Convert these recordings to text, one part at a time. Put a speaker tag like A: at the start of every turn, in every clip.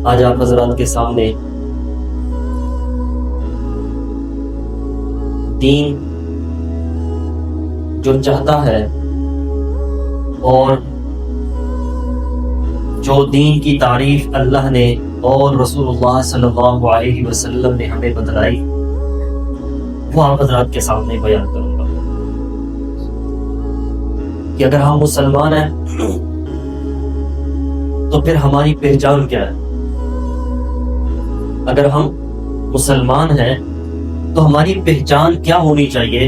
A: آج آپ حضرات کے سامنے دین جو چاہتا ہے اور جو دین کی تعریف اللہ نے اور رسول اللہ صلی اللہ علیہ وسلم نے ہمیں بتلائی وہ آپ حضرات کے سامنے بیان کروں گا کہ اگر ہم مسلمان ہیں تو پھر ہماری پہچان کیا ہے. اگر ہم مسلمان ہیں تو ہماری پہچان کیا ہونی چاہیے.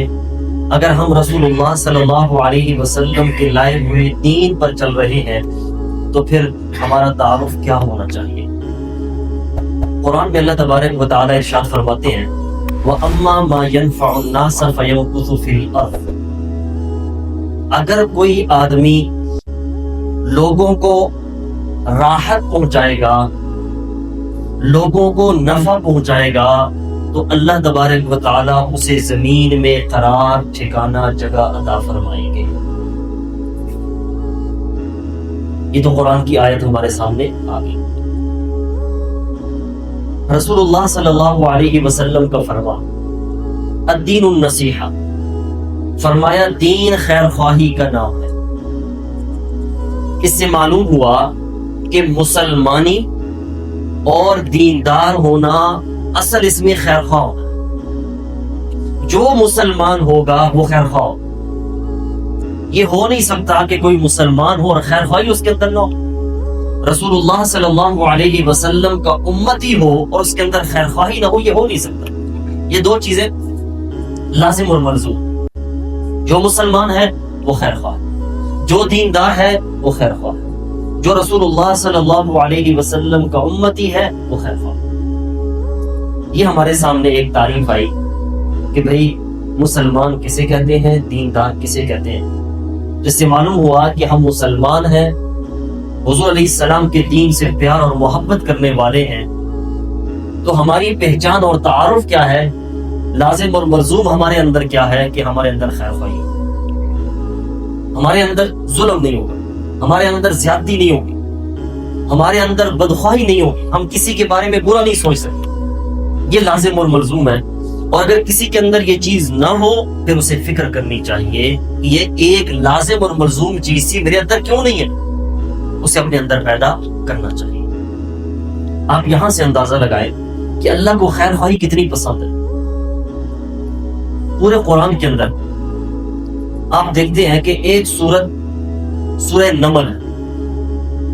A: اگر ہم رسول اللہ صلی اللہ علیہ وسلم کے لائے ہوئے دین پر چل رہے ہیں تو پھر ہمارا تعارف کیا ہونا چاہیے. قرآن میں اللہ تبارک و تعالی ارشاد فرماتے ہیں وَأَمَّا مَا يَنْفَعُ النَّاسَ فَيَمْكُثُ فِي الْأَرْضِ. اگر کوئی آدمی لوگوں کو راحت پہنچائے گا، لوگوں کو نفع پہنچائے گا تو اللہ تبارک و تعالیٰ اسے زمین میں قرار ٹھکانہ جگہ عطا فرمائیں گے. یہ تو قرآن کی آیت ہمارے سامنے آ گئی. رسول اللہ صلی اللہ علیہ وسلم کا فرمان الدین النصیحہ، فرمایا دین خیر خواہی کا نام ہے. اس سے معلوم ہوا کہ مسلمانی اور دیندار ہونا اصل اس میں خیر خواہ ہونا. جو مسلمان ہوگا وہ خیر خواہ. یہ ہو نہیں سکتا کہ کوئی مسلمان ہو اور خیر خواہی اس کے اندر نہ ہو. رسول اللہ صلی اللہ علیہ وسلم کا امتی ہو اور اس کے اندر خیر خواہی نہ ہو، یہ ہو نہیں سکتا. یہ دو چیزیں لازم اور ملزوم. جو مسلمان ہے وہ خیر خواہ، جو دیندار ہے وہ خیر خواہ، جو رسول اللہ صلی اللہ علیہ وسلم کا امتی ہے وہ خیر خواہ. یہ ہمارے سامنے ایک تعریف آئی کہ بھئی مسلمان کسے کہتے ہیں، دیندار کسے کہتے ہیں. جس سے معلوم ہوا کہ ہم مسلمان ہیں، حضور علیہ السلام کے دین سے پیار اور محبت کرنے والے ہیں. تو ہماری پہچان اور تعارف کیا ہے، لازم اور ملزوم ہمارے اندر کیا ہے کہ ہمارے اندر خیر خواہی ہو، ہمارے اندر ظلم نہیں ہوگا، ہمارے اندر زیادتی نہیں ہوگی، ہمارے اندر بدخواہی نہیں ہوگی، ہم کسی کے بارے میں برا نہیں سوچ سکتے. یہ لازم اور ملزوم ہے. اور اگر کسی کے اندر یہ چیز نہ ہو پھر اسے فکر کرنی چاہیے کہ یہ ایک لازم اور ملزوم چیز تھی، میرے اندر کیوں نہیں ہے، اسے اپنے اندر پیدا کرنا چاہیے. آپ یہاں سے اندازہ لگائیں کہ اللہ کو خیر خواہی کتنی پسند ہے. پورے قرآن کے اندر آپ دیکھتے ہیں کہ ایک سورت سورہ نمل ہے،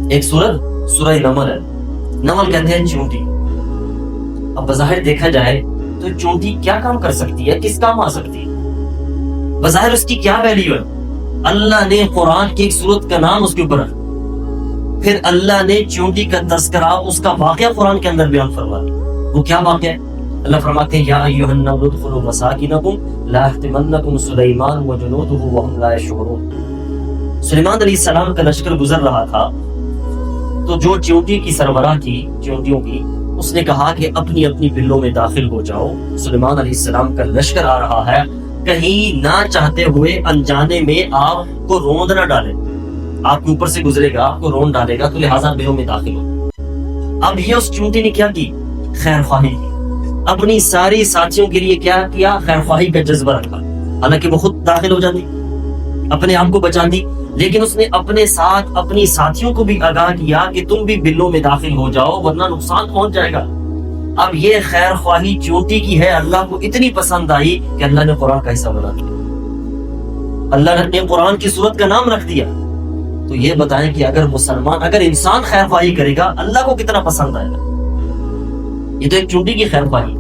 A: ایک سورت سورہ نمل ہے. نمل کہتے ہیں چونٹی. اب بظاہر دیکھا جائے تو چونٹی کیا کام کر سکتی ہے، کس کام آ سکتی ہے، بظاہر اس کی کیا ویلیو ہے. اللہ نے قرآن کی ایک سورت کا نام اس کے اوپر رکھا، پھر اللہ نے چونٹی کا تذکرہ اس کا واقعہ قرآن کے اندر بیان فرمایا. وہ کیا واقعہ ہے؟ اللہ فرماتے ہیں یا ایھا الناس ادخلوا مساکنکم لا یحطمنکم سلیمان وجنودہ وهم لا یشعرون. سلیمان علیہ السلام کا لشکر گزر رہا تھا تو جو چونٹی کی سربراہ تھی چونٹیوں کی، اس نے کہا کہ اپنی اپنی بلوں میں داخل ہو جاؤ، سلیمان علیہ السلام کا لشکر آ رہا ہے، کہیں نہ چاہتے ہوئے انجانے میں آپ کو روند نہ ڈالے، آپ کے اوپر سے گزرے گا، آپ کو رون ڈالے گا، تو لہٰذا بلوں میں داخل ہو. اب یہ اس چونٹی نے کیا کی؟ خیر خواہی کی. اپنی ساری ساتھیوں کے لیے کیا کیا؟ خیر خواہی کا جذبہ رکھا. حالانکہ وہ خود داخل ہو جاتی، اپنے آپ کو بچاتی، لیکن اس نے اپنے ساتھ اپنی ساتھیوں کو بھی آگاہ کیا کہ تم بھی بلوں میں داخل ہو جاؤ ورنہ نقصان پہنچ جائے گا. اب یہ خیر خواہی چونٹی کی ہے، اللہ کو اتنی پسند آئی کہ اللہ نے قرآن کا حصہ بنا دیا، اللہ نے قرآن کی سورت کا نام رکھ دیا. تو یہ بتائیں کہ اگر مسلمان، اگر انسان خیر خواہی کرے گا اللہ کو کتنا پسند آئے گا. یہ تو ایک چونٹی کی خیر خواہی.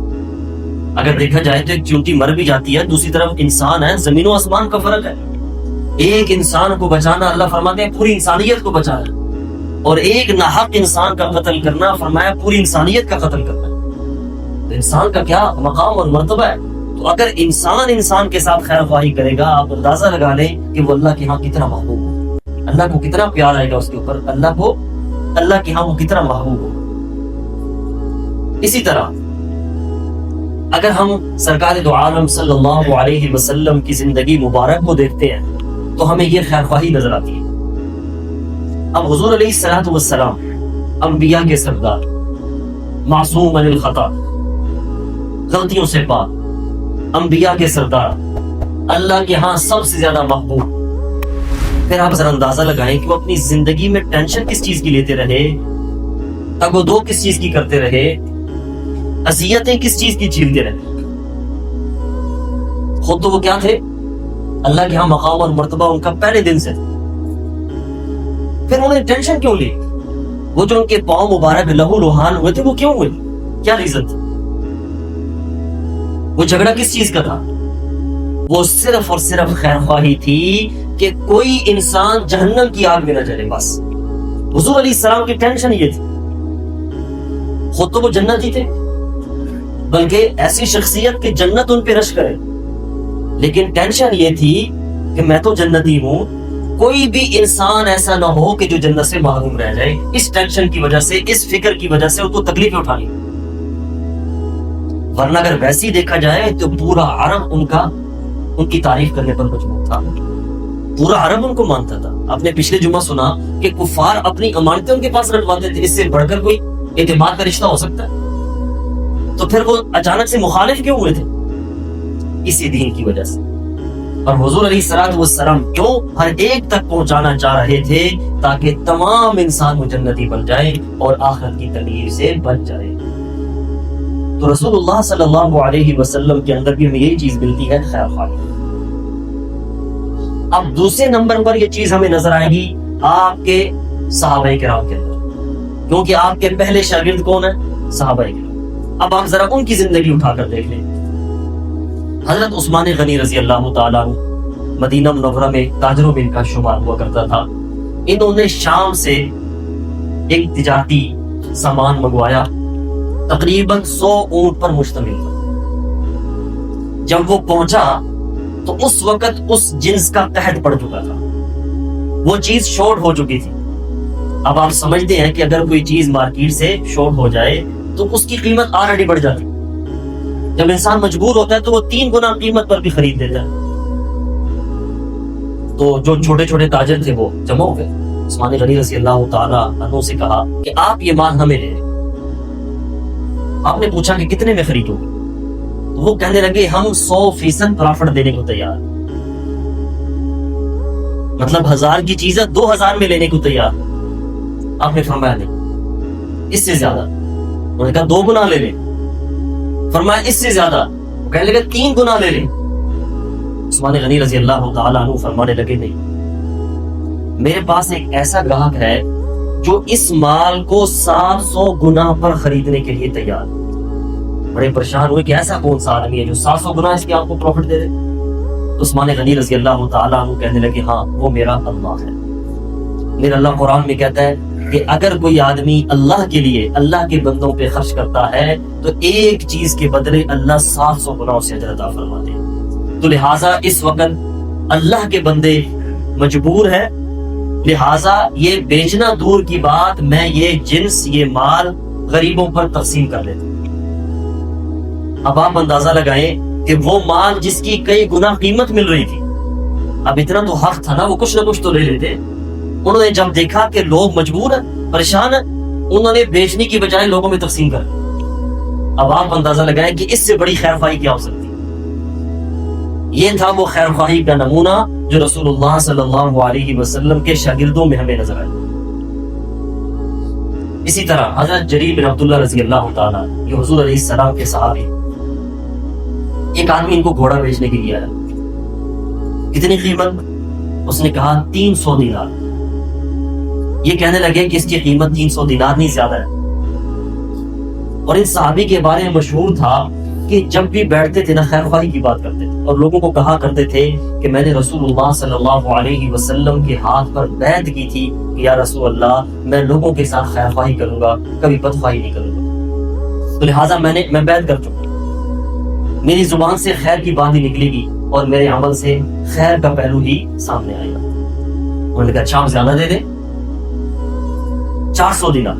A: اگر دیکھا جائے تو ایک چونٹی مر بھی جاتی ہے، دوسری طرف انسان ہے، زمین و آسمان کا فرق ہے. ایک انسان کو بچانا اللہ فرماتے ہیں پوری انسانیت کو بچانا، اور ایک ناحق انسان کا قتل کرنا فرمایا پوری انسانیت کا قتل کرنا. تو انسان کا کیا مقام اور مرتبہ ہے. تو اگر انسان کے ساتھ خیر خواہی کرے گا، آپ اندازہ لگا لیں کہ وہ اللہ کے ہاں کتنا محبوب ہو، اللہ کو کتنا پیار آئے گا اس کے اوپر، اللہ کے ہاں وہ کتنا محبوب ہو. اسی طرح اگر ہم سرکار دو عالم صلی اللہ علیہ وسلم کی زندگی مبارک کو دیکھتے ہیں تو ہمیں یہ خیر خواہی نظر آتی ہے. اب حضور علیہ الصلوۃ والسلام انبیاء کے سردار، معصوم عن الخطا، غلطیوں سے پاک، انبیاء کے سردار، اللہ کے ہاں سب سے زیادہ محبوب۔ پھر آپ ذرا اندازہ لگائیں کہ وہ اپنی زندگی میں ٹینشن کس چیز کی لیتے رہے، تگ و دو کس چیز کی کرتے رہے، اذیتیں کس چیز کی جھیلتے رہے۔ خود تو وہ کیا تھے؟ اللہ کے ہاں مقام اور مرتبہ ان کا پہلے دن سے تھا، پھر انہوں نے ٹینشن کیوں لی؟ وہ جو ان کے پاؤں مبارک لہو لوہان ہوئے تھے وہ کیوں ہوئے؟ کیا ریزن تھی؟ وہ جھگڑا کس چیز کا تھا؟ وہ صرف اور صرف خیر خواہی تھی کہ کوئی انسان جہنم کی آگ میں نہ جلے، بس۔ حضور علیہ السلام کی ٹینشن یہ تھی۔ خود تو وہ جنتی تھے، بلکہ ایسی شخصیت کہ جنت ان پہ رش کرے، لیکن ٹینشن یہ تھی کہ میں تو جنتی ہوں، کوئی بھی انسان ایسا نہ ہو کہ جو جنت سے محروم رہ جائے۔ اس ٹینشن کی وجہ سے، اس فکر کی وجہ سے وہ تو تکلیفیں اٹھا لی۔ ورنہ اگر ویسے ہی دیکھا جائے تو پورا عرب ان کی تعریف کرنے پر مجبور تھا، پورا عرب ان کو مانتا تھا۔ آپ نے پچھلے جمعہ سنا کہ کفار اپنی امانتیں ان کے پاس رکھواتے تھے، اس سے بڑھ کر کوئی اعتماد کا رشتہ ہو سکتا ہے؟ تو پھر وہ اچانک سے مخالف کیوں ہوئے تھے؟ اسی دین کی وجہ سے۔ اور حضور علیہ السلام کیوں ہر ایک تک پہنچانا چاہ رہے تھے؟ تاکہ تمام انسان وہ جنتی بن جائے اور آخرت کی تکلیف سے بچ جائے۔ تو رسول اللہ صلی اللہ علیہ وسلم کے اندر بھی ہمیں یہی چیز ملتی ہے، خیر خواہی۔ اب دوسرے نمبر پر یہ چیز ہمیں نظر آئے گی آپ کے صحابہ کرام کے اندر، کیونکہ آپ کے پہلے شاگرد کون ہیں؟ صحابہ کرام۔ اب آپ ذرا ان کی زندگی اٹھا کر دیکھ لیں۔ حضرت عثمان غنی رضی اللہ تعالیٰ عنہ مدینہ منورہ میں تاجروں میں ان کا شمار ہوا کرتا تھا۔ انہوں نے شام سے ایک تجارتی سامان منگوایا، تقریباً 100 اونٹ پر مشتمل تھا۔ جب وہ پہنچا تو اس وقت اس جنس کا قحط پڑ چکا تھا، وہ چیز شارٹ ہو چکی تھی۔ اب آپ سمجھتے ہیں کہ اگر کوئی چیز مارکیٹ سے شارٹ ہو جائے تو اس کی قیمت آلریڈی بڑھ جاتی۔ جب انسان مجبور ہوتا ہے تو وہ 3 گنا قیمت پر بھی خرید دیتا ہے۔ تو جو چھوٹے چھوٹے تاجر تھے وہ جمع ہو گئے، عثمان غنی رضی اللہ تعالیٰ عنہ سے کہا کہ آپ یہ مال ہمیں لے۔ آپ نے پوچھا کہ کتنے میں خریدو گے؟ تو وہ کہنے لگے ہم 100% پرافٹ دینے کو تیار، مطلب 1000 کی چیز ہے 2000 میں لینے کو تیار۔ آپ نے فرمایا نہیں، اس سے زیادہ۔ انہوں نے کہا 2 گنا لے لیں۔ فرمایا اس سے زیادہ۔ وہ کہنے لگے 3 گنا لے لیں۔ عثمان غنی رضی اللہ تعالیٰ عنہ فرمانے لگے نہیں، میرے پاس ایک ایسا گاہک ہے جو اس مال کو 700 گنا پر خریدنے کے لیے تیار۔ بڑے پریشان ہوئے کہ ایسا کون سا آدمی ہے جو 700 گنا اس کے آپ کو پروفٹ دے دے؟ عثمان غنی رضی اللہ تعالیٰ عنہ کہنے لگے ہاں وہ میرا اللہ ہے۔ میرا اللہ قرآن میں کہتا ہے کہ اگر کوئی آدمی اللہ کے لیے اللہ کے بندوں پہ خرچ کرتا ہے تو ایک چیز کے بدلے اللہ 700 گنا اسے اجر عطا فرماتے ہیں۔ تو لہٰذا اس وقت اللہ کے بندے مجبور ہیں، لہٰذا یہ بیچنا دور کی بات، میں یہ جنس یہ مال غریبوں پر تقسیم کر لیتا ہوں۔ اب آپ اندازہ لگائیں کہ وہ مال جس کی کئی گنا قیمت مل رہی تھی، اب اتنا تو حق تھا نا، وہ کچھ نہ کچھ تو لے لیتے۔ انہوں نے جب دیکھا کہ لوگ مجبور ہیں، پریشان ہیں، انہوں نے بیچنے کی بجائے لوگوں میں تقسیم کر دی۔ اب آپ اندازہ لگائیں کہ اس سے بڑی خیر خواہی کیا ہو سکتی۔ یہ تھا وہ خیر خواہی کا نمونہ جو رسول اللہ صلی اللہ علیہ وسلم کے شاگردوں میں ہمیں نظر آیا۔ اسی طرح حضرت جریر بن عبداللہ رضی اللہ تعالیٰ، یہ حضور علیہ السلام کے صحابی، ایک آدمی ان کو گھوڑا بیچنے کے لیے آیا۔ کتنی قیمت؟ اس نے کہا 300 دینار۔ یہ کہنے لگے کہ اس کی قیمت 300 دینار نہیں زیادہ ہے۔ اور ان صحابی کے بارے میں مشہور تھا کہ جب بھی بیٹھتے تھے نا خیر خواہی کی بات کرتے تھے، اور لوگوں کو کہا کرتے تھے کہ میں نے رسول اللہ صلی اللہ علیہ وسلم کے ہاتھ پر بیعت کی تھی کہ یا رسول اللہ میں لوگوں کے ساتھ خیر خواہی کروں گا، کبھی بد خواہی نہیں کروں گا، تو لہٰذا میں بیعت کر چکا، میری زبان سے خیر کی بات ہی نکلے گی اور میرے عمل سے خیر کا پہلو ہی سامنے آئے گا۔ انہوں نے کہا اچھا آپ زیادہ دے دیں، 400 دینار،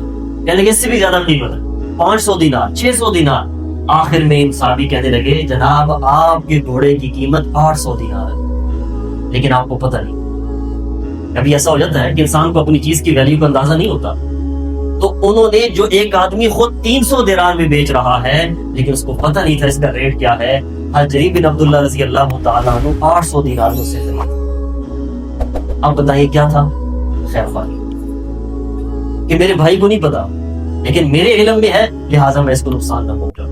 A: کہنے لگے اس سے بھی زیادہ قیمت ہے، 500 دینار، 600 دینار۔ آخر میں ان صحابی کہنے لگے جناب آپ کے گھوڑے کی قیمت 800 دینار ہے، لیکن آپ کو پتہ نہیں، کبھی ایسا ہو جاتا ہے کہ انسان کو اپنی چیز کی ویلیو کا اندازہ نہیں ہوتا، تو انہوں نے جو ایک آدمی خود 300 دینار میں بیچ رہا ہے لیکن اس کو پتہ نہیں تھا اس کا ریٹ کیا ہے، جریر بن عبداللہ رضی اللہ تعالیٰ عنہ 800 دینار میں سے خریدا۔ اب بتائیے کیا تھا؟ خیر خواہی کہ میرے بھائی کو نہیں پتا لیکن میرے علم میں ہے لہٰذا میں اس کو نقصان نہ پہنچاؤں۔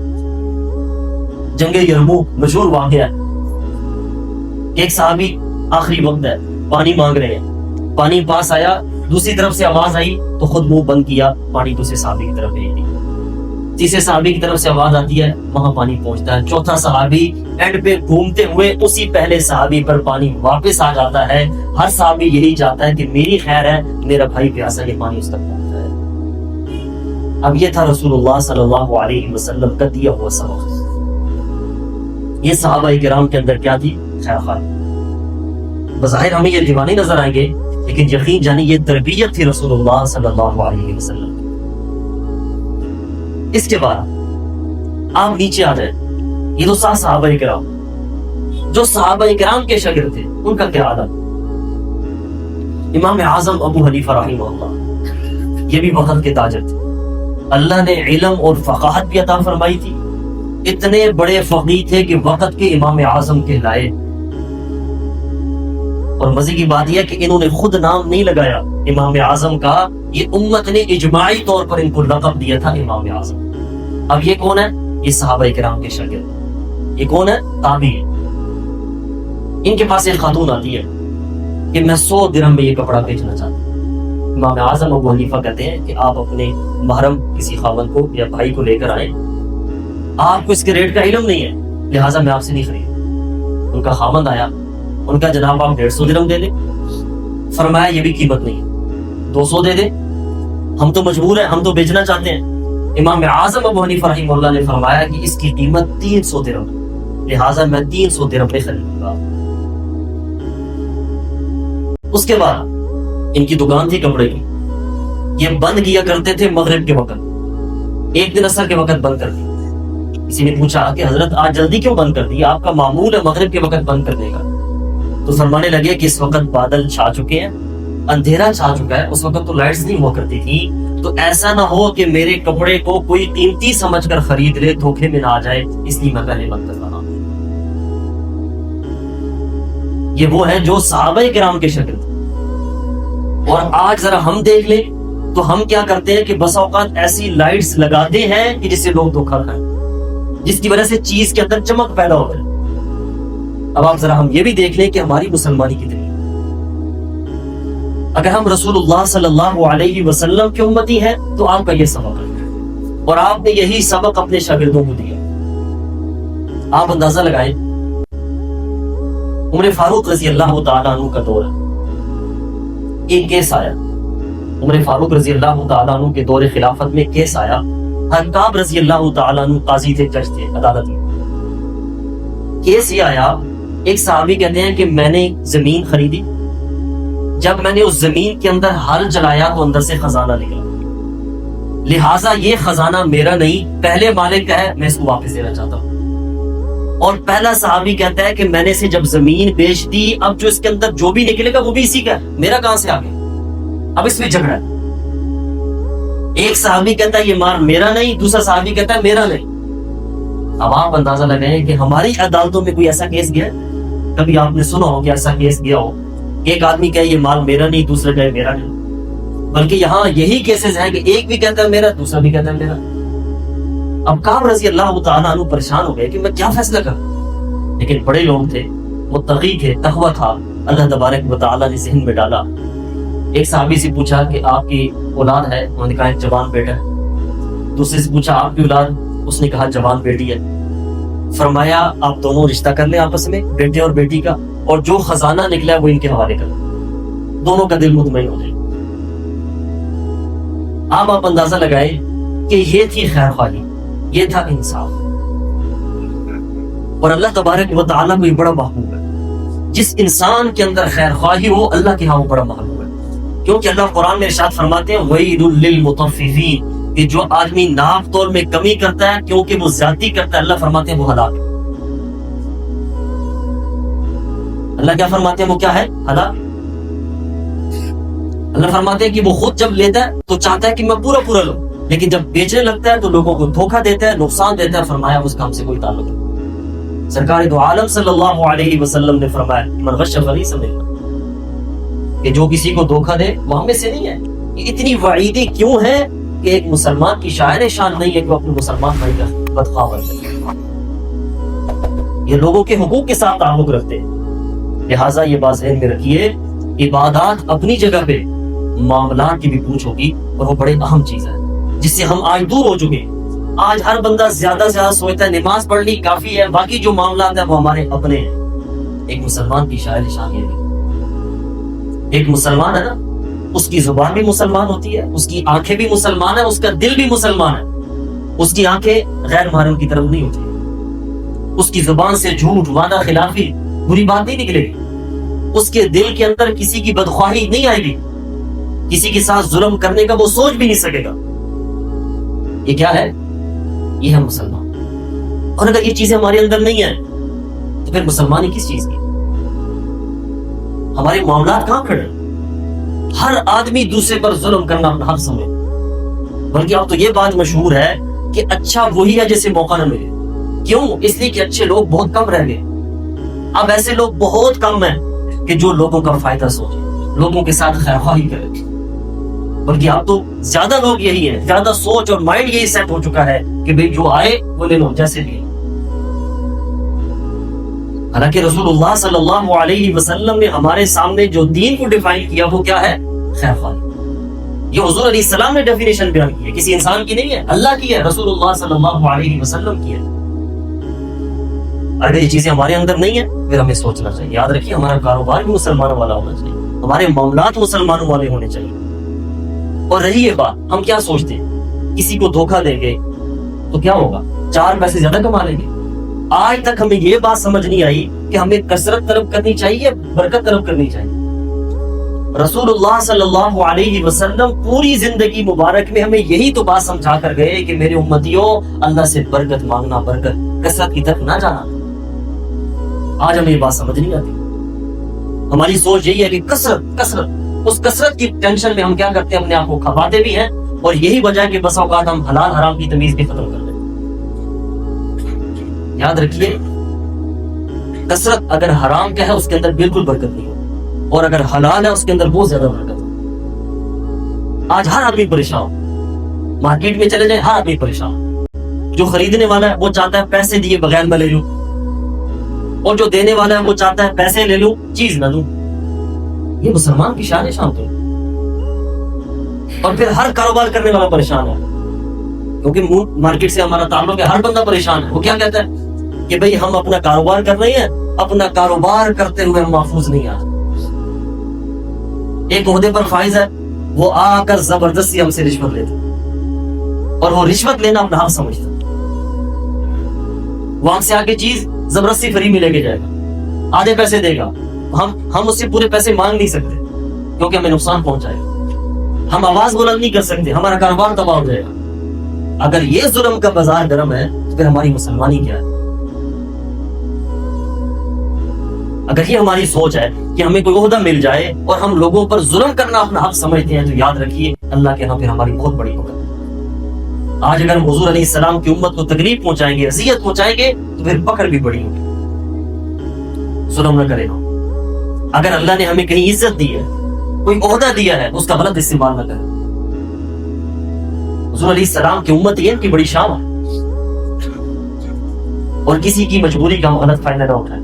A: جنگ یرموک مشہور واقعہ ہے، ایک صحابی آخری وقت ہے، پانی مانگ رہے ہیں، پانی پاس آیا، دوسری طرف سے آواز آئی تو خود منہ بند کیا، پانی دوسرے صحابی کی طرف بھیج دی، تیسرے صحابی کی طرف سے آواز آتی ہے، وہاں پانی پہنچتا ہے، چوتھا صحابی اینڈ پہ گھومتے ہوئے اسی پہلے صحابی پر پانی واپس آ جاتا ہے۔ ہر صحابی یہی چاہتا ہے کہ میری خیر ہے، میرا بھائی پیاسا، یہ پانی اس تک پہنچتا ہے۔ اب یہ تھا رسول اللہ صلی اللہ علیہ وسلم کا دیا ہوا سبق۔ یہ صحابہ کرام کے اندر کیا تھی؟ خیر خواہی۔ بظاہر ہمیں یہ دیوانے نظر آئیں گے لیکن یقین جانی یہ تربیت تھی رسول اللہ صلی اللہ علیہ وسلم۔ اس کے بعد آپ نیچے آ جائیں، یہ تو صحابہ کرام، جو صحابہ کرام کے شاگرد تھے ان کا کیا عالم؟ امام اعظم ابو حنیفہ رحمہ اللہ، یہ بھی وقت کے تاجر تھے، اللہ نے علم اور فقاہت بھی عطا فرمائی تھی، اتنے بڑے فقیہ تھے کہ وقت کے امام اعظم کہلائے۔ اور مزے کی بات یہ کہ انہوں نے خود نام نہیں لگایا امام اعظم کا، یہ امت نے اجماعی طور پر ان کو لقب دیا تھا امام اعظم۔ اب یہ کون ہے؟ یہ صحابہ کرام کے شاگرد۔ یہ کون ہے؟ تابعی۔ ان کے پاس ایک خاتون آتی ہے کہ میں 100 درہم میں یہ کپڑا بیچنا چاہتا ہوں۔ امام اعظم ابو حنیفہ کہتے ہیں کہ آپ اپنے محرم کسی خاوند کو یا بھائی کو لے کر آئیں، آپ کو اس کے ریٹ کا علم نہیں ہے لہٰذا میں آپ سے نہیں خرید۔ ان کا خاوند آیا، ان کا جناب آپ 150 درہم دے دیں، فرمایا یہ بھی قیمت نہیں ہے، 200 دے دیں، ہم تو مجبور ہیں، ہم تو بیچنا چاہتے ہیں۔ امام اعظم ابو حنیفہ رحمہ اللہ نے فرمایا کہ اس کی قیمت 300 درہم، لہٰذا میں 300 درہم پہ خریدوں گا۔ اس کے بعد ان کی دکان تھی کپڑے کی، یہ بند کیا کرتے تھے مغرب کے وقت، ایک دن عصر کے وقت بند کر دی۔ کسی نے پوچھا کہ حضرت آج جلدی کیوں بند کر دی؟ آپ کا معمول ہے مغرب کے وقت بند کرنے کا۔ تو فرمانے لگے کہ اس وقت بادل چھا چکے ہیں، اندھیرا چھا چکا ہے، اس وقت تو لائٹس نہیں ہوا کرتی تھی، تو ایسا نہ ہو کہ میرے کپڑے کو کوئی قیمتی سمجھ کر خرید لے، دھوکے میں نہ آ جائے، اس لیے میں پہلے بند کر رہا ہوں۔ یہ وہ ہے جو صحابہ کرام کے شاگرد۔ اور آج ذرا ہم دیکھ لیں تو ہم کیا کرتے ہیں کہ بس اوقات ایسی لائٹس لگاتے ہیں کہ جس سے لوگ دھوکا کھائیں، جس کی وجہ سے چیز کے اندر چمک پیدا ہو جائے۔ اب آپ ذرا ہم یہ بھی دیکھ لیں کہ ہماری مسلمانی کتنی ہے۔ اگر ہم رسول اللہ صلی اللہ علیہ وسلم کی امتی ہیں تو آپ کا یہ سبق ہے اور آپ نے یہی سبق اپنے شاگردوں کو دیا۔ آپ اندازہ لگائیں، عمر فاروق رضی اللہ تعالیٰ عنہ کا دور ہے، ایک کیس آیا، عمر فاروق رضی اللہ تعالیٰ عنہ کے دور خلافت میں کیس آیا، حکاب رضی اللہ تعالیٰ عنہ قاضی تھے، جج تھے عدالت میں۔ کیس یہ آیا، ایک صحابی کہتے ہیں کہ میں نے زمین خریدی، جب میں نے اس زمین کے اندر ہل جلایا تو اندر سے خزانہ نکلا، لہٰذا یہ خزانہ میرا نہیں، پہلے مالک کا ہے، میں اس کو واپس دینا چاہتا ہوں۔ اور پہلا صحابی کہتا ہے کہ میں نے اسے جب زمین بیچ دی، اب جو اس کے اندر جو بھی نکلے گا وہ بھی اسی کا ہے، میرا کہاں سے آ گیا؟ اب اس میں جھگڑا ہے۔ ایک صحابی کہتا ہے یہ مال میرا نہیں، دوسرا صحابی کہتا ہے میرا نہیں۔ اب آپ اندازہ لگائیں کہ ہماری عدالتوں میں کوئی ایسا کیس گیا، کبھی آپ نے سنا ہو کہ ایسا کیس گیا ہو، ایک آدمی کہے یہ مال میرا نہیں، دوسرا کہے میرا نہیں، بلکہ یہاں یہی کیسز ہیں کہ ایک بھی کہتا ہے میرا، دوسرا بھی کہتا ہے میرا۔ اب کعب رضی اللہ تعالیٰ عنہ پریشان ہو گئے کہ میں کیا فیصلہ کروں، لیکن بڑے لوگ تھے، متقی تھے، تقویٰ تھا، اللہ تبارک و تعالیٰ نے ذہن میں ڈالا۔ ایک صحابی سے پوچھا کہ آپ کی اولاد ہے؟ انہوں نے کہا ایک جوان بیٹا ہے۔ دوسرے سے پوچھا آپ کی اولاد؟ اس نے کہا جوان بیٹی ہے۔ فرمایا آپ دونوں رشتہ کر لیں آپس میں، بیٹے اور بیٹی کا، اور جو خزانہ نکلا ہے وہ ان کے حوالے کر دیں، دونوں کا دل مطمئن ہو جائے۔ آپ اندازہ لگائیں کہ یہ تھی خیر خواہی، یہ تھا انصاف۔ اور اللہ تبارک و تعالیٰ کو یہ بڑا محبوب ہے، جس انسان کے اندر خیر خواہی ہو اللہ کے ہاں وہ بڑا محبوب ہے، کیونکہ اللہ قرآن میں ارشاد فرماتے ہیں وَيْلٌ لِّلْمُطَفِّفِينَ، کہ جو آدمی ناپ تول میں کمی کرتا ہے کیونکہ وہ زیادتی کرتا ہے، اللہ فرماتے ہیں وہ ہلاک ہے۔ اللہ کیا فرماتے ہیں؟ وہ کیا ہے؟ ہلاک۔ اللہ فرماتے ہیں کہ وہ خود جب لیتا ہے تو چاہتا ہے کہ میں پورا پورا لوں، لیکن جب بیچنے لگتا ہے تو لوگوں کو دھوکہ دیتا ہے، نقصان دیتا ہے، فرمایا اس کام سے کوئی تعلق نہیں۔ سرکار دو عالم صلی اللہ علیہ وسلم نے فرمایا من غش فلیس منی، کہ جو کسی کو دھوکہ دے وہ ہم میں سے نہیں ہے۔ یہ اتنی وعیدیں کیوں ہے کہ ایک مسلمان کی شاعر شان نہیں ہے کہ وہ اپنے مسلمان بھائی کا بدخواہ بن جائے۔ یہ لوگوں کے حقوق کے ساتھ تعلق رکھتے ہیں، لہٰذا یہ بات ذہن میں رکھیے، عبادات اپنی جگہ پہ، معاملات کی بھی پوچھ ہوگی، اور وہ بڑے اہم چیز ہے جس سے ہم آج دور ہو چکے۔ آج ہر بندہ زیادہ سے زیادہ سوچتا ہے نماز پڑھ لی کافی ہے، باقی جو معاملات ہیں وہ ہمارے اپنے ہیں۔ ایک مسلمان کی شاعر شان یہ نہیں، ایک مسلمان ہے نا، اس کی زبان بھی مسلمان ہوتی ہے، اس کی آنکھیں بھی مسلمان ہے، اس کا دل بھی مسلمان ہے۔ اس کی آنکھیں غیر محرم کی طرف نہیں ہوتی، اس کی زبان سے جھوٹ، وعدہ خلافی، بری بات نہیں نکلے گی، اس کے دل کے اندر کسی کی بدخواہی نہیں آئے گی، کسی کے ساتھ ظلم کرنے کا وہ سوچ بھی نہیں سکے گا۔ یہ کیا ہے؟ یہ ہے مسلمان۔ اور اگر یہ چیزیں ہمارے اندر نہیں ہیں تو پھر مسلمانی کس چیز کی؟ ہمارے معاملات کہاں کھڑے؟ ہر آدمی دوسرے پر ظلم کرنا اپنا حق سمجھے، بلکہ اب تو یہ بات مشہور ہے کہ اچھا وہی ہے جسے موقع نہ ملے۔ کیوں؟ اس لیے کہ اچھے لوگ بہت کم رہ گئے۔ اب ایسے لوگ بہت کم ہیں کہ جو لوگوں کا فائدہ سوچے، لوگوں کے ساتھ خیرخواہی کرے، بلکہ اب تو زیادہ لوگ یہی ہیں، زیادہ سوچ اور مائنڈ یہی سیٹ ہو چکا ہے کہ بھئی جو آئے وہ لے لو جیسے بھی۔ حالانکہ رسول اللہ صلی اللہ علیہ وسلم نے ہمارے سامنے جو دین کو ڈیفائن کیا وہ کیا ہے؟ خیرخواہی۔ یہ حضور علیہ السلام نے ڈیفینیشن بیان کی ہے، کسی انسان کی نہیں ہے، اللہ کی ہے، رسول اللہ صلی اللہ علیہ وسلم کی ہے۔ اگر یہ چیزیں ہمارے اندر نہیں ہیں پھر ہمیں سوچنا چاہیے۔ یاد رکھیے ہمارا کاروبار بھی مسلمانوں والا ہونا چاہیے، ہمارے معاملات مسلمانوں والے ہونے چاہیے۔ اور رہی یہ بات، ہم کیا سوچتے ہیں کسی کو دھوکہ دیں گے تو کیا ہوگا؟ 4 پیسے زیادہ کما لیں گے۔ آج تک ہمیں یہ بات سمجھ نہیں آئی کہ ہمیں کثرت طلب کرنی چاہیے، برکت طلب کرنی چاہیے۔ رسول اللہ صلی اللہ علیہ وسلم پوری زندگی مبارک میں ہمیں یہی تو بات سمجھا کر گئے کہ میرے امتیوں اللہ سے برکت مانگنا، برکت، کثرت کی طرف نہ جانا۔ آج ہمیں یہ بات سمجھ نہیں آتی، ہماری سوچ یہی ہے کہ کثرت کثرت، اس کثرت کی ٹینشن میں ہم کیا کرتے ہیں، اپنے آپ کو کھپاتے بھی ہیں، اور یہی وجہ ہے کہ بس اوقات ہم حلال حرام کی تمیز بھی ختم کر دیں۔ یاد رکھیے کثرت اگر حرام کا ہے اس کے اندر بالکل برکت نہیں ہو، اور اگر حلال ہے اس کے اندر بہت زیادہ برکت ہو۔ آج ہر آدمی پریشان، مارکیٹ میں چلے جائیں ہر آدمی پریشان، جو خریدنے والا ہے وہ چاہتا ہے پیسے دیے بغیر میں لے لوں، اور جو دینے والا ہے وہ چاہتا ہے پیسے لے لوں چیز نہ دوں۔ یہ مسلمان کی شان شان تو۔ اور پھر ہر کاروبار کرنے والا پریشان ہے، کیونکہ مارکیٹ سے ہمارا تعلق ہے، ہر بندہ پریشان ہے۔ وہ کیا کہتا ہے کہ بھئی ہم اپنا کاروبار کر رہے ہیں، اپنا کاروبار کرتے ہوئے ہم محفوظ نہیں آ۔ ایک عہدے پر فائز ہے، وہ آ کر زبردستی ہم سے رشوت لیتے، اور وہ رشوت لینا اپنا حق سمجھتا، وہاں سے آگے چیز زبردستی فری میں لے کے جائے گا، آدھے پیسے دے گا، ہم اس سے پورے پیسے مانگ نہیں سکتے کیونکہ ہمیں نقصان پہنچائے گا، ہم آواز بلند نہیں کر سکتے، ہمارا کاروبار تباہ ہو جائے گا۔ اگر یہ ظلم کا بازار گرم ہے تو پھر ہماری مسلمانی کیا ہے؟ اگر یہ ہماری سوچ ہے کہ ہمیں کوئی عہدہ مل جائے اور ہم لوگوں پر ظلم کرنا اپنا حق سمجھتے ہیں، تو یاد رکھیے اللہ کے ہاں پھر ہماری بہت بڑی ہوگا۔ آج اگر ہم حضور علیہ السلام کی امت کو تکلیف پہنچائیں گے، اذیت پہنچائیں گے، تو پھر پکڑ بھی بڑی ہوگی۔ ظلم نہ کرے گا۔ اگر اللہ نے ہمیں کہیں عزت دی ہے، کوئی عہدہ دیا ہے، اس کا غلط استعمال نہ کرے۔ حضور علیہ السلام کی امت یہ ان کی بڑی شان ہے، اور کسی کی مجبوری کا ہم غلط فائدہ نہ اٹھائیں۔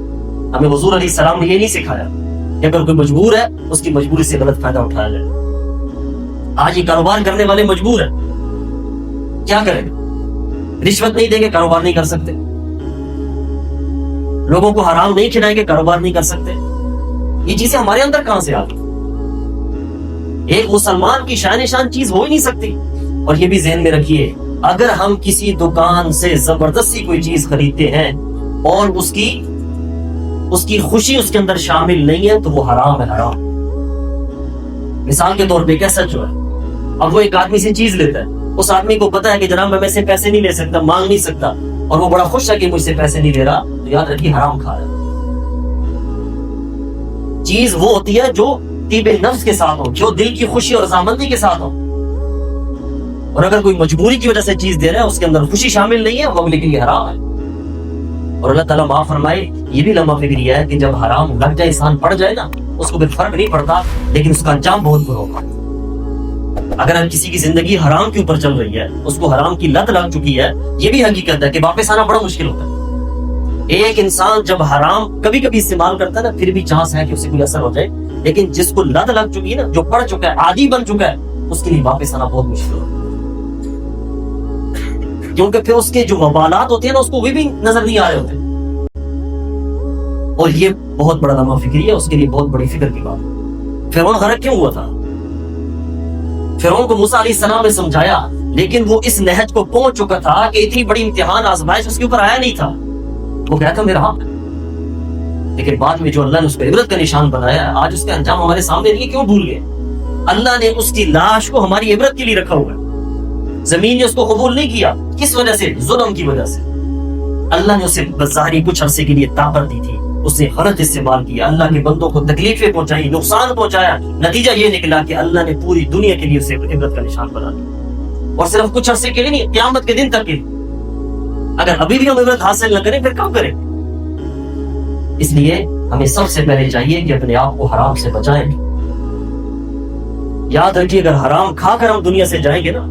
A: ہمیں حضور علیہ السلام نے یہ نہیں سکھایا کہ اگر کوئی مجبور ہے اس کی مجبوری سے غلط فائدہ اٹھایا جائے۔ آج یہ کاروبار کرنے والے مجبور ہیں، کیا کریں؟ رشوت نہیں دیں گے کاروبار نہیں کر سکتے، لوگوں کو حرام نہیں کھلائیں گے کاروبار نہیں کر سکتے۔ یہ چیزیں ہمارے اندر کہاں سے آ گئی؟ ایک مسلمان کی شان چیز ہو ہی نہیں سکتی۔ اور یہ بھی ذہن میں رکھیے، اگر ہم کسی دکان سے زبردستی کوئی چیز خریدتے ہیں اور اس کی خوشی اس کے اندر شامل نہیں ہے تو وہ حرام ہے، حرام۔ مثال کے طور پہ ایک ایسا جو ہے، اب وہ ایک آدمی سے چیز لیتا ہے، اس آدمی کو پتا ہے کہ جناب میں سے پیسے نہیں لے سکتا، مانگ نہیں سکتا، اور وہ بڑا خوش ہے کہ مجھ سے پیسے نہیں لے رہا، تو یاد رکھیے حرام کھا رہا ہے۔ چیز وہ ہوتی ہے جو طیب نفس کے ساتھ ہو، جو دل کی خوشی اور رضامندی کے ساتھ ہو. اور اگر کوئی مجبوری کی وجہ سے چیز دے رہا ہے، اس کے اندر خوشی شامل نہیں ہے، وہ اگلے کے لیے حرام ہے. اور اللہ تعالیٰ معاف فرمائے، یہ بھی لمحہ فکر یہ ہے کہ جب حرام لگ جائے، انسان پڑ جائے نا، اس کو پھر فرق نہیں پڑتا، لیکن اس کا انجام بہت برا ہوگا. اگر کسی کی زندگی حرام کے اوپر چل رہی ہے، اس کو حرام کی لت لگ چکی ہے، یہ بھی حقیقت ہے کہ واپس آنا بڑا مشکل ہوتا ہے. ایک انسان جب حرام کبھی کبھی استعمال کرتا ہے نا، پھر بھی چانس ہے کہ اسے کوئی اثر ہو جائے، لیکن جس کو لت لگ چکی ہے نا، جو پڑ چکا ہے، عادی بن چکا ہے، اس کے لیے واپس آنا بہت مشکل ہوتا ہے. کیونکہ پھر اس کے جو وبالات ہوتے ہیں نا، اس کو وہ بھی نظر نہیں آ رہے ہوتے. اور یہ بہت بڑا لمحہ فکری ہے، اس کے لیے بہت بڑی فکر کی بات. فرعون غرق کیوں ہوا تھا؟ فرعون کو موسیٰ علیہ السلام نے سمجھایا، لیکن وہ اس نہج کو پہنچ چکا تھا کہ اتنی بڑی امتحان آزمائش اس کے اوپر آیا نہیں تھا. وہ کہتا میرا حق. لیکن بعد میں جو اللہ نے اس کو عبرت کا نشان بنایا، آج اس کا انجام ہمارے سامنے نہیں ہے. کیوں بھول گئے؟ اللہ نے اس کی لاش کو ہماری عبرت کے لیے رکھا ہوا ہے. زمین نے اس کو قبول نہیں کیا. کس وجہ سے؟ ظلم کی وجہ سے. اللہ نے اسے بظاہری کچھ عرصے کے لیے طاقت دی تھی، اس نے غلط استعمال کیا، اللہ کے بندوں کو تکلیفیں پہنچائی، نقصان پہنچایا. نتیجہ یہ نکلا کہ اللہ نے پوری دنیا کے لیے اسے عبرت کا نشان بنا دیا. اور صرف کچھ عرصے کے لیے نہیں، قیامت کے دن تک کے. اگر ابھی بھی ہم عبرت حاصل نہ کریں، پھر کب کریں؟ اس لیے ہمیں سب سے پہلے چاہیے کہ اپنے آپ کو حرام سے بچائیں. یاد رکھیے، اگر حرام کھا کر ہم دنیا سے جائیں گے نا،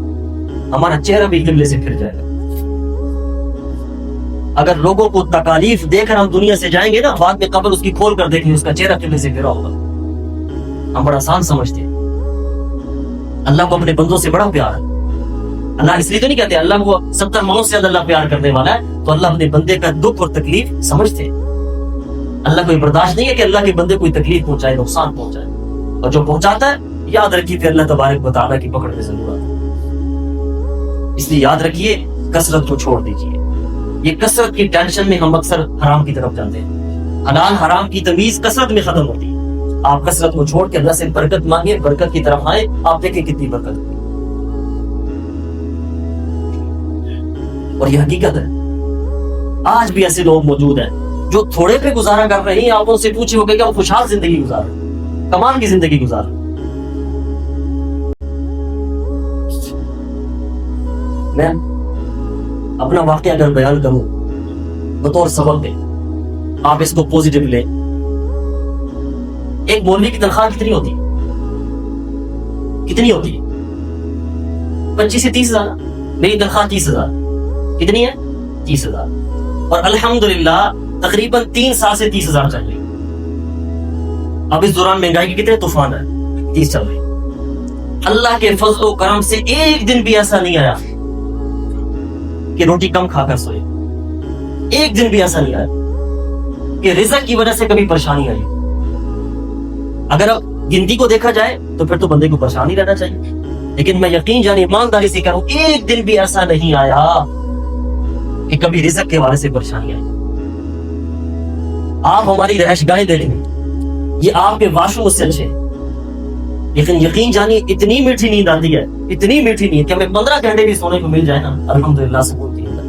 A: ہمارا چہرہ بھی قبلے سے پھر جائے گا. اگر لوگوں کو تکالیف دے کر ہم دنیا سے جائیں گے نا، بعد میں قبر اس کی کھول کر دیکھیں، اس کا چہرہ قبلے سے پھرا ہوگا. ہم بڑا آسان سمجھتے ہیں. اللہ کو اپنے بندوں سے بڑا پیار ہے. اللہ اس لیے تو نہیں کہتے اللہ کو 70 ماؤں سے زیادہ اللہ پیار کرنے والا ہے، تو اللہ اپنے بندے کا دکھ اور تکلیف سمجھتے ہیں. اللہ کو یہ برداشت نہیں ہے کہ اللہ کے بندے کوئی تکلیف پہنچائے، نقصان پہنچائے. اور جو پہنچاتا ہے، یاد رکھیے پھر اللہ تبارک و تعالیٰ کی پکڑ میں ضرور آتا ہے. اس لیے یاد رکھیے، کثرت کو چھوڑ دیجیے. یہ کثرت کی ٹینشن میں ہم اکثر حرام کی طرف جاتے ہیں. حلال حرام کی تمیز کثرت میں ختم ہوتی ہے. آپ کثرت کو چھوڑ کے اللہ سے برکت مانگے، برکت کی طرف آئے، آپ دیکھیں کتنی برکت ہوتی. اور یہ حقیقت ہے، آج بھی ایسے لوگ موجود ہیں جو تھوڑے پہ گزارا کر رہے ہیں. آپ ان سے پوچھے ہوگا کہ وہ خوشحال زندگی گزار رہے ہیں، کمال کی زندگی گزار رہے ہیں. میں اپنا واقعہ اگر بیان کروں بطور سبق دے، آپ اس کو پوزیٹیو لیں. ایک مولوی کی تنخواہ کتنی ہوتی ہے؟ کتنی ہوتی ہے؟ 25 سے 30 ہزار. میری تنخواہ 30 ہزار. کتنی ہے؟ 30 ہزار. اور الحمدللہ تقریباً 3 سال سے 30 ہزار چل رہی. اب اس دوران مہنگائی کے کتنے طوفان ہے، 30 چل رہی. اللہ کے فضل و کرم سے ایک دن بھی ایسا نہیں آیا کہ روٹی کم کھا کر سوئے. ایک دن بھی ایسا نہیں آیا کہ رزق کی وجہ سے کبھی پریشانی آئی. اگر گنتی کو دیکھا جائے تو پھر تو بندے کو پریشان ہی رہنا چاہیے. لیکن میں یقین جانے ایمانداری سے کہوں، ایک دن بھی ایسا نہیں آیا کہ کبھی رزق کے حوالے سے پریشانی آئی. آپ ہماری رہائش گاہیں دے لیں، یہ آپ کے واش روم سے اچھے، لیکن یقین جانیے اتنی میٹھی نیند آتی ہے، اتنی میٹھی نیند کہ ہمیں 15 گھنٹے بھی سونے کو مل جائے نا، الحمدللہ سکون کی نیند.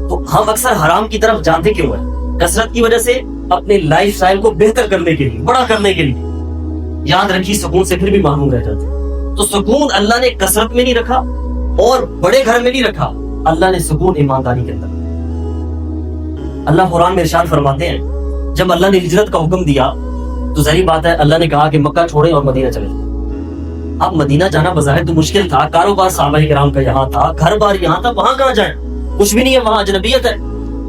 A: تو ہم اکثر حرام کی طرف جاتے کیوں ہیں؟ کثرت کی وجہ سے، اپنے لائف سٹائل کو بہتر کرنے کے لیے، بڑا کرنے کے لیے. یاد رکھیے، سکون سے پھر بھی محروم رہ جاتے. تو سکون اللہ نے کثرت میں نہیں رکھا اور بڑے گھر میں نہیں رکھا، اللہ نے سکون ایمانداری کے اندر. اللہ قرآن میں ارشاد فرماتے ہیں، جب اللہ نے ہجرت کا حکم دیا تو ظاہر بات ہے اللہ نے کہا کہ مکہ چھوڑیں اور مدینہ چلیں. اب مدینہ جانا بظاہر تو مشکل تھا، کاروبار صحابہ کرام کا یہاں تھا، گھر بار یہاں تھا، وہاں کہاں جائیں؟ کچھ بھی نہیں ہے وہاں، اجنبیت ہے.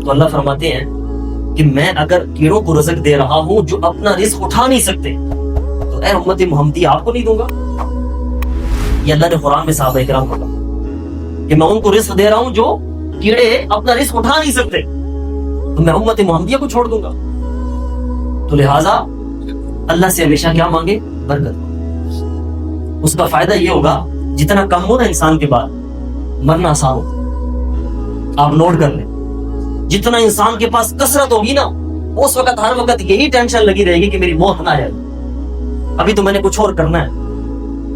A: تو اللہ فرماتے ہیں کہ میں اگر کیڑوں کو رزق دے رہا ہوں جو اپنا رزق اٹھا نہیں سکتے، تو اے امت محمدی آپ کو نہیں دوں گا؟ یہ اللہ نے قرآن میں صحابہ کرام کو کہا کہ میں ان کو رزق دے رہا ہوں جو کیڑے اپنا رزق اٹھا نہیں سکتے، تو میں امت محمدیہ کو چھوڑ دوں گا؟ تو لہٰذا اللہ سے ہمیشہ کیا مانگے؟ برکت. اس کا فائدہ یہ ہوگا، جتنا کم ہو نا انسان کے بعد، مرنا آسان ہوتا. آپ نوٹ کر لیں، جتنا انسان کے پاس کثرت ہوگی نا، اس وقت ہر وقت یہی ٹینشن لگی رہے گی کہ میری موت نہ آئے. ابھی تو میں نے کچھ اور کرنا ہے،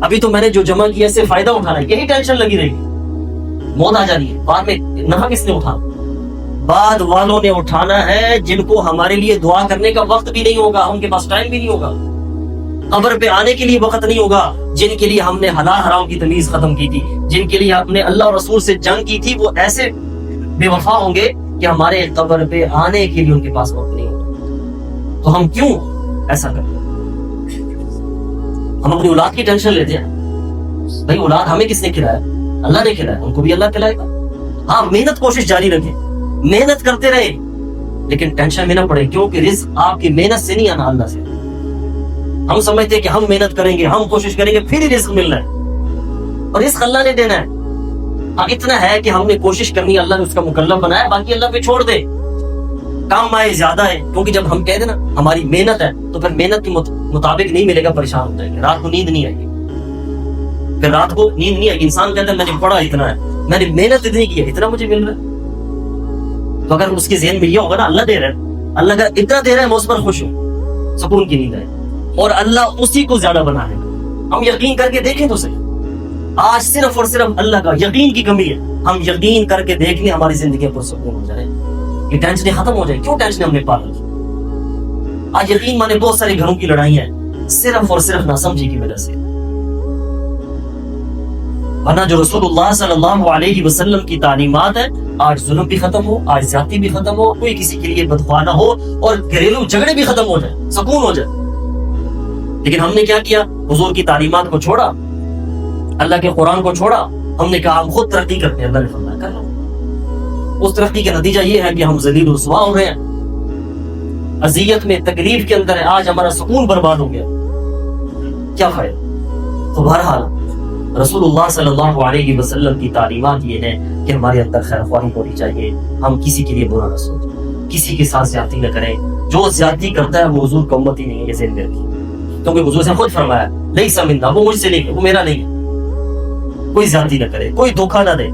A: ابھی تو میں نے جو جمع کیا اس سے فائدہ اٹھانا ہے، یہی ٹینشن لگی رہے گی. موت آ جانی ہے، بعد میں نفع کس نے اٹھانا؟ بعد والوں نے اٹھانا ہے، جن کو ہمارے لیے دعا کرنے کا وقت بھی نہیں ہوگا، ان کے پاس ٹائم بھی نہیں ہوگا. قبر پہ آنے کے لیے وقت نہیں ہوگا. جن کے لیے ہم نے حلال حرام کی تمیز ختم کی تھی, جن کے لیے ہم نے اللہ اور رسول سے جنگ کی تھی, وہ ایسے بے وفا ہوں گے کہ ہمارے قبر پہ آنے کے لیے ان کے پاس وقت نہیں ہوگا. تو ہم کیوں ایسا کریں؟ ہم اپنی اولاد کی ٹینشن لیتے ہیں. بھائی اولاد ہمیں کس نے کھلایا؟ اللہ نے کھلایا, ان کو بھی اللہ کھلائے گا. ہاں محنت کوشش جاری رکھیں, محنت کرتے رہے, لیکن ٹینشن میں نہ پڑے, کیونکہ رزق آپ کی محنت سے نہیں آنا, اللہ سے. ہم سمجھتے ہیں کہ ہم محنت کریں گے, ہم کوشش کریں گے, پھر ہی رزق ملنا ہے, اور رزق اللہ نے دینا ہے. ہاں اتنا ہے کہ ہم نے کوشش کرنی, اللہ نے اس کا مکلف بنایا, باقی اللہ پہ چھوڑ دے. کام آئے زیادہ ہے, کیونکہ جب ہم کہہ دیں نا ہماری محنت ہے, تو پھر محنت کے مطابق نہیں ملے گا, پریشان ہو جائیں گے, رات کو نیند نہیں آئے گی. پھر رات کو نیند نہیں آئے گی. انسان کہتا ہے میں نے پڑھا اتنا ہے, میں نے محنت اتنی کی ہے, اتنا مجھے مل رہا ہے. تو اگر اس کے ذہن میں یہ ہوگا نا اللہ دے رہا ہے, اللہ اگر اتنا دے رہا ہے میں اس پر خوش ہوں, سکون کی نیند ہے, اور اللہ اسی کو زیادہ بنا ہے. ہم یقین کر کے دیکھیں تو صحیح. آج صرف اور صرف اللہ کا یقین کی کمی ہے. ہم یقین کر کے دیکھ لیں, ہماری زندگی پر سکون ہو جائے, یہ ٹینشنیں ختم ہو جائیں. کیوں ٹینشنیں ہم نے پالی؟ آج یقین مانے بہت سارے گھروں کی لڑائیاں ہیں صرف اور صرف ناسمجھی کی وجہ سے. ورنہ جو رسول اللہ صلی اللہ علیہ وسلم کی تعلیمات ہیں, آج ظلم بھی ختم ہو, آج زیادتی بھی ختم ہو, کوئی کسی کے لیے بدخواہ نہ ہو, اور گھریلو جھگڑے بھی ختم ہو جائیں, سکون ہو جائے. لیکن ہم نے کیا کیا؟ حضور کی تعلیمات کو چھوڑا, اللہ کے قرآن کو چھوڑا. ہم نے کہا ہم خود ترقی کرتے ہیں, اللہ نے فرمایا کر لو. اس ترقی کا نتیجہ یہ ہے کہ ہم ذلیل و رسوا ہو رہے ہیں, اذیت میں, تکلیف کے اندر ہے. آج ہمارا سکون برباد ہو گیا, کیا فائدہ؟ تو بہرحال رسول اللہ صلی اللہ علیہ وسلم کی تعلیمات یہ ہے کہ ہمارے اندر خیر خواہی ہونی چاہیے. ہم کسی کے لیے برا نہ سوچیں, کسی کے ساتھ زیادتی نہ کریں. جو زیادتی کرتا ہے وہ حضور کا امتی نہیں ہے, یہ ذہن میں رکھیے. کیونکہ حضور سے خود فرمایا لیس منا, وہ مجھ سے نہیں ہے, وہ میرا نہیں ہے. کوئی زیادتی نہ کرے, کوئی دھوکہ نہ دے.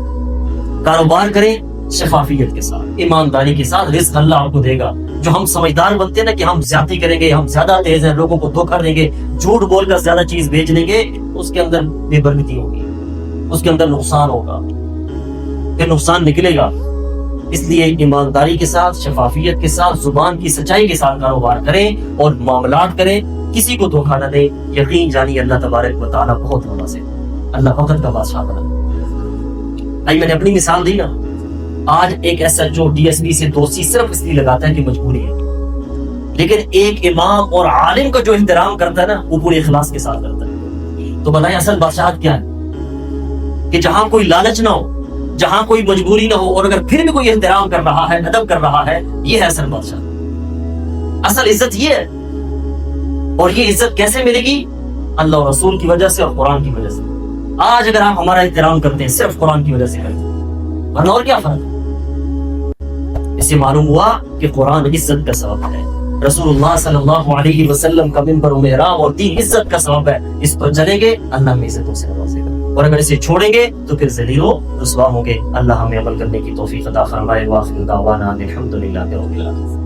A: کاروبار کریں شفافیت کے ساتھ, ایمانداری کے ساتھ, رزق اللہ آپ کو دے گا. جو ہم سمجھدار بنتے ہیں نا کہ ہم زیادتی کریں گے, ہم زیادہ تیز ہیں, لوگوں کو دھوکہ دیں گے, جھوٹ بول کر زیادہ چیز بیچ لیں گے, اس کے اندر بے برکتی ہوگی, اس کے اندر نقصان ہوگا, پھر نقصان نکلے گا. اس لیے ایمانداری کے ساتھ, شفافیت کے ساتھ, زبان کی سچائی کے ساتھ کاروبار کریں اور معاملات کریں, کسی کو دھوکہ نہ دیں. یقین جانی اللہ تبارک و تعالیٰ بہت نوازے, اللہ وقت کا بادشاہ بنا. آئی میں نے اپنی مثال دی نا, آج ایک ایسا جو ڈی ایس بی سے دوستی صرف اس لیے لگاتا ہے کہ مجبوری ہے, لیکن ایک امام اور عالم کا جو احترام کرتا ہے نا وہ پورے اخلاص کے ساتھ کرتا ہے. تو بتائیں اصل بادشاہت کیا ہے؟ کہ جہاں کوئی لالچ نہ ہو, جہاں کوئی مجبوری نہ ہو, اور اگر پھر بھی کوئی احترام کر رہا ہے, ادب کر رہا ہے, یہ ہے اصل بادشاہ. اصل عزت یہ ہے. اور یہ عزت کیسے ملے گی؟ اللہ اور رسول کی وجہ سے اور قرآن کی وجہ سے. آج اگر آپ ہمارا احترام کرتے ہیں صرف قرآن کی وجہ سے کرتے ہیں, ورنہ اور کیا فرق ہے؟ اس سے معلوم ہوا کہ قرآن عزت کا سبب ہے, رسول اللہ صلی اللہ علیہ وسلم کا منبر و محراب اور دین عزت کا سبب ہے. اس پر چلیں گے اللہ ہمیں عزتوں سے نوازے گا, اور اگر اسے چھوڑیں گے تو پھر ذلیل و رسوا ہوں گے. اللہ ہمیں عمل کرنے کی توفیق عطا فرمائے. وآخر دعوانا الحمدللہ رب العالمین.